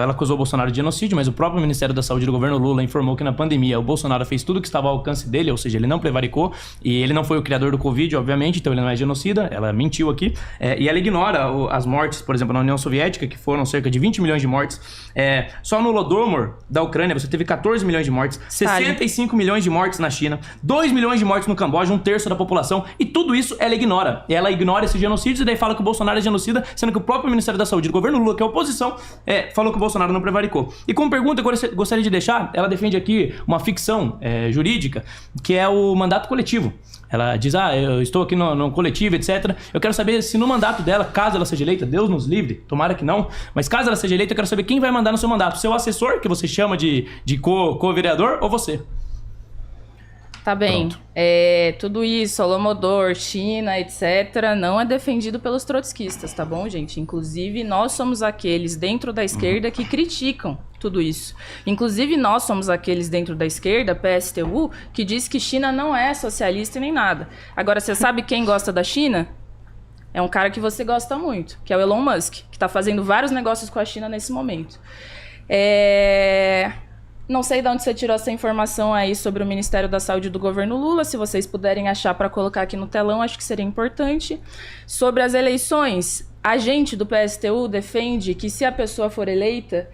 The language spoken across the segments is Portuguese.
Ela acusou o Bolsonaro de genocídio, mas o próprio Ministério da Saúde do governo Lula informou que na pandemia o Bolsonaro fez tudo o que estava ao alcance dele, ou seja, ele não prevaricou, e ele não foi o criador do Covid, obviamente, então ele não é genocida, ela mentiu aqui, e ela ignora as mortes, por exemplo, na União Soviética, que foram cerca de 20 milhões de mortes. Só no Holodomor da Ucrânia você teve 14 milhões de mortes, 65 milhões de mortes na China, 2 milhões de mortes no Camboja, 1/3 da população, e tudo isso ela ignora. Ela ignora esses genocídios e daí fala que o Bolsonaro é genocida, sendo que o próprio Ministério da Saúde do governo Lula, que é a oposição, falou que o Bolsonaro não prevaricou. E como pergunta, eu gostaria de deixar, ela defende aqui uma ficção jurídica, que é o mandato coletivo. Ela diz, eu estou aqui no coletivo, etc. Eu quero saber se no mandato dela, caso ela seja eleita, Deus nos livre, tomara que não, mas caso ela seja eleita, eu quero saber quem vai mandar no seu mandato. Seu assessor, que você chama de co-vereador, ou você? Tá bem. Tudo isso, Holodomor, China, etc., não é defendido pelos trotskistas, tá bom, gente? Inclusive, nós somos aqueles dentro da esquerda que criticam tudo isso. Inclusive, nós somos aqueles dentro da esquerda, PSTU, que diz que China não é socialista nem nada. Agora, você sabe quem gosta da China? É um cara que você gosta muito, que é o Elon Musk, que está fazendo vários negócios com a China nesse momento. Não sei de onde você tirou essa informação aí sobre o Ministério da Saúde do governo Lula. Se vocês puderem achar para colocar aqui no telão, acho que seria importante. Sobre as eleições, a gente do PSTU defende que se a pessoa for eleita,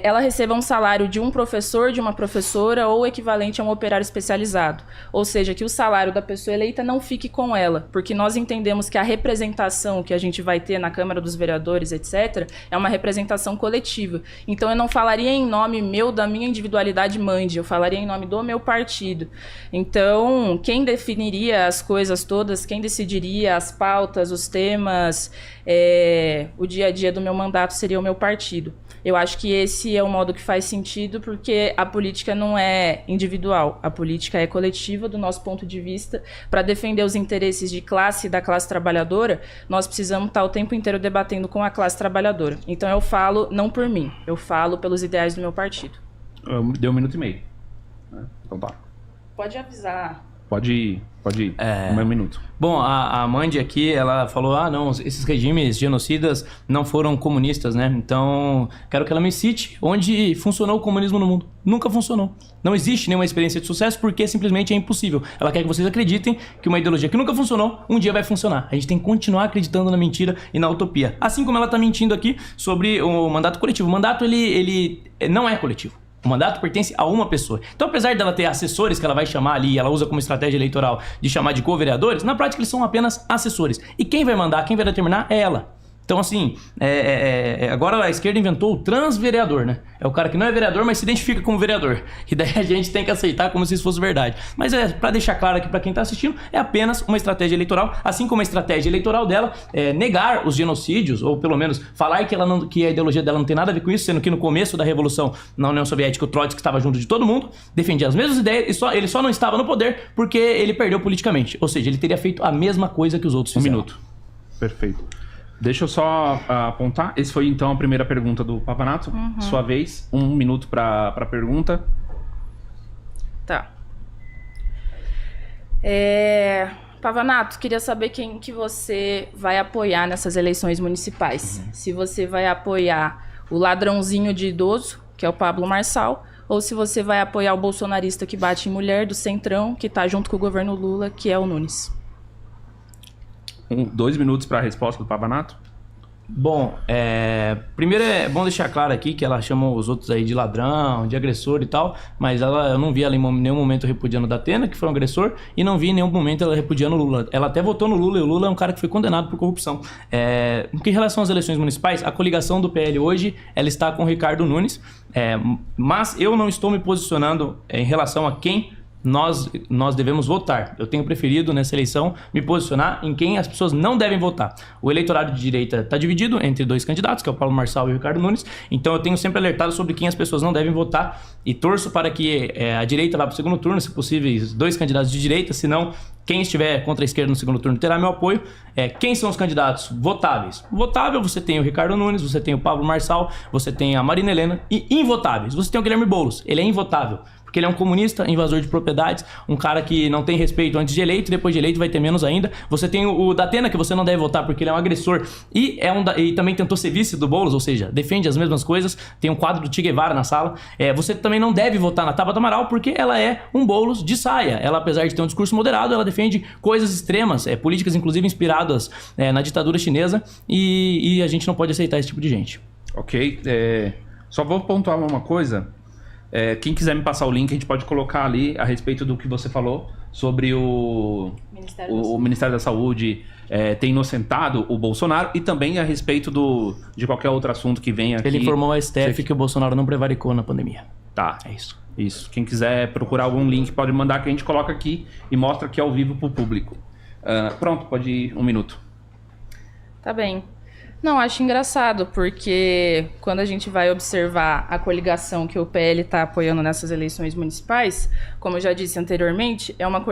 ela receba um salário de um professor, de uma professora ou equivalente a um operário especializado. Ou seja, que o salário da pessoa eleita não fique com ela, porque nós entendemos que a representação que a gente vai ter na Câmara dos Vereadores, etc., é uma representação coletiva. Então eu não falaria em nome meu, da minha individualidade mande, eu falaria em nome do meu partido. Então, quem definiria as coisas todas, quem decidiria as pautas, os temas, o dia a dia do meu mandato seria o meu partido. Eu acho que esse é o modo que faz sentido, porque a política não é individual, a política é coletiva do nosso ponto de vista. Para defender os interesses de classe e da classe trabalhadora, nós precisamos estar o tempo inteiro debatendo com a classe trabalhadora. Então eu falo não por mim, eu falo pelos ideais do meu partido. Deu 1 minuto e meio. Então tá. Pode avisar. Pode ir. 1 minuto. Bom, a Mandy aqui, ela falou, não, esses regimes genocidas não foram comunistas, né? Então, quero que ela me cite onde funcionou o comunismo no mundo. Nunca funcionou. Não existe nenhuma experiência de sucesso porque simplesmente é impossível. Ela quer que vocês acreditem que uma ideologia que nunca funcionou, um dia vai funcionar. A gente tem que continuar acreditando na mentira e na utopia. Assim como ela tá mentindo aqui sobre o mandato coletivo. O mandato, ele não é coletivo. O mandato pertence a uma pessoa. Então, apesar dela ter assessores que ela vai chamar ali, ela usa como estratégia eleitoral de chamar de co-vereadores, na prática eles são apenas assessores. E quem vai mandar, quem vai determinar é ela. Então, assim, agora a esquerda inventou o transvereador, né? É o cara que não é vereador, mas se identifica como vereador. E daí a gente tem que aceitar como se isso fosse verdade. Mas pra deixar claro aqui pra quem tá assistindo, é apenas uma estratégia eleitoral, assim como a estratégia eleitoral dela é negar os genocídios, ou pelo menos falar que a ideologia dela não tem nada a ver com isso, sendo que no começo da Revolução na União Soviética o Trotsky estava junto de todo mundo, defendia as mesmas ideias, ele só não estava no poder porque ele perdeu politicamente. Ou seja, ele teria feito a mesma coisa que os outros fizeram. 1 minuto. Perfeito. Deixa eu só apontar. Esse foi então a primeira pergunta do Pavanato. Sua vez. 1 minuto para pergunta. Tá. Pavanato, queria saber quem que você vai apoiar nessas eleições municipais. Se você vai apoiar o ladrãozinho de idoso, que é o Pablo Marçal, ou se você vai apoiar o bolsonarista que bate em mulher do Centrão, que está junto com o governo Lula, que é o Nunes. 2 minutos para a resposta do Pavanato. Bom, primeiro é bom deixar claro aqui que ela chama os outros aí de ladrão, de agressor e tal, mas eu não vi ela em nenhum momento repudiando o Datena, que foi um agressor, e não vi em nenhum momento ela repudiando o Lula. Ela até votou no Lula, e o Lula é um cara que foi condenado por corrupção. Em relação às eleições municipais, a coligação do PL hoje, ela está com o Ricardo Nunes, mas eu não estou me posicionando em relação a quem nós devemos votar. Eu tenho preferido nessa eleição me posicionar em quem as pessoas não devem votar. O eleitorado de direita está dividido entre 2 candidatos, que é o Paulo Marçal e o Ricardo Nunes, então eu tenho sempre alertado sobre quem as pessoas não devem votar e torço para que a direita vá para o segundo turno, se possível 2 candidatos de direita, senão quem estiver contra a esquerda no segundo turno terá meu apoio. Quem são os candidatos votáveis? Votável, você tem o Ricardo Nunes, você tem o Pablo Marçal, você tem a Marina Helena, e invotáveis, você tem o Guilherme Boulos, ele é invotável, Porque ele é um comunista, invasor de propriedades, um cara que não tem respeito antes de eleito, depois de eleito vai ter menos ainda. Você tem o Datena, que você não deve votar porque ele é um agressor e também tentou ser vice do Boulos, ou seja, defende as mesmas coisas. Tem um quadro do Che Guevara na sala. Você também não deve votar na Tabata Amaral porque ela é um Boulos de saia. Ela, apesar de ter um discurso moderado, ela defende coisas extremas, políticas inclusive inspiradas na ditadura chinesa, e a gente não pode aceitar esse tipo de gente. Ok, só vou pontuar uma coisa. Quem quiser me passar o link, a gente pode colocar ali a respeito do que você falou sobre o Ministério da Saúde ter inocentado o Bolsonaro, e também a respeito de qualquer outro assunto que venha aqui. Ele informou a STF que o Bolsonaro não prevaricou na pandemia. Tá. É isso. Isso. Quem quiser procurar algum link pode mandar, que a gente coloca aqui e mostra aqui ao vivo pro público. Pronto, pode ir 1 minuto. Tá bem. Não, acho engraçado, porque quando a gente vai observar a coligação que o PL está apoiando nessas eleições municipais, como eu já disse anteriormente, é uma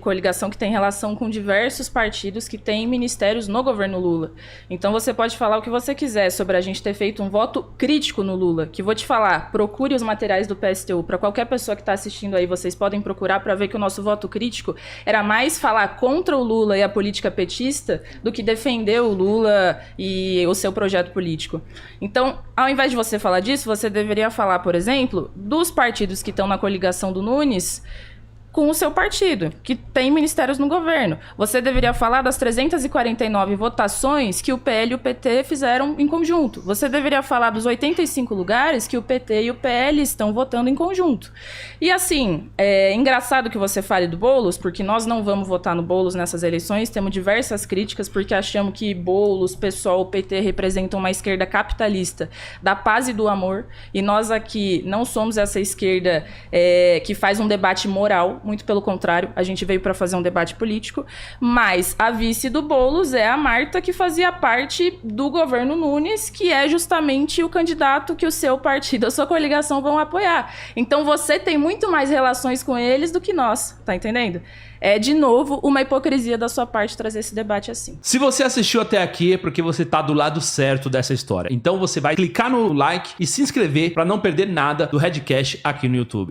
coligação que tem relação com diversos partidos que têm ministérios no governo Lula. Então você pode falar o que você quiser sobre a gente ter feito um voto crítico no Lula, que vou te falar, procure os materiais do PSTU. Para qualquer pessoa que está assistindo aí, vocês podem procurar para ver que o nosso voto crítico era mais falar contra o Lula e a política petista do que defender o Lula e o seu projeto político. Então, ao invés de você falar disso, você deveria falar, por exemplo, dos partidos que estão na coligação do Nunes com o seu partido, que tem ministérios no governo. Você deveria falar das 349 votações que o PL e o PT fizeram em conjunto. Você deveria falar dos 85 lugares que o PT e o PL estão votando em conjunto. E assim, é engraçado que você fale do Boulos, porque nós não vamos votar no Boulos nessas eleições, temos diversas críticas, porque achamos que Boulos, PSOL, PT representam uma esquerda capitalista da paz e do amor, e nós aqui não somos essa esquerda que faz um debate moral. Muito pelo contrário, a gente veio para fazer um debate político, mas a vice do Boulos é a Marta, que fazia parte do governo Nunes, que é justamente o candidato que o seu partido, a sua coligação vão apoiar. Então você tem muito mais relações com eles do que nós, tá entendendo? É, de novo, uma hipocrisia da sua parte trazer esse debate assim. Se você assistiu até aqui é porque você tá do lado certo dessa história. Então você vai clicar no like e se inscrever para não perder nada do Redcast aqui no YouTube.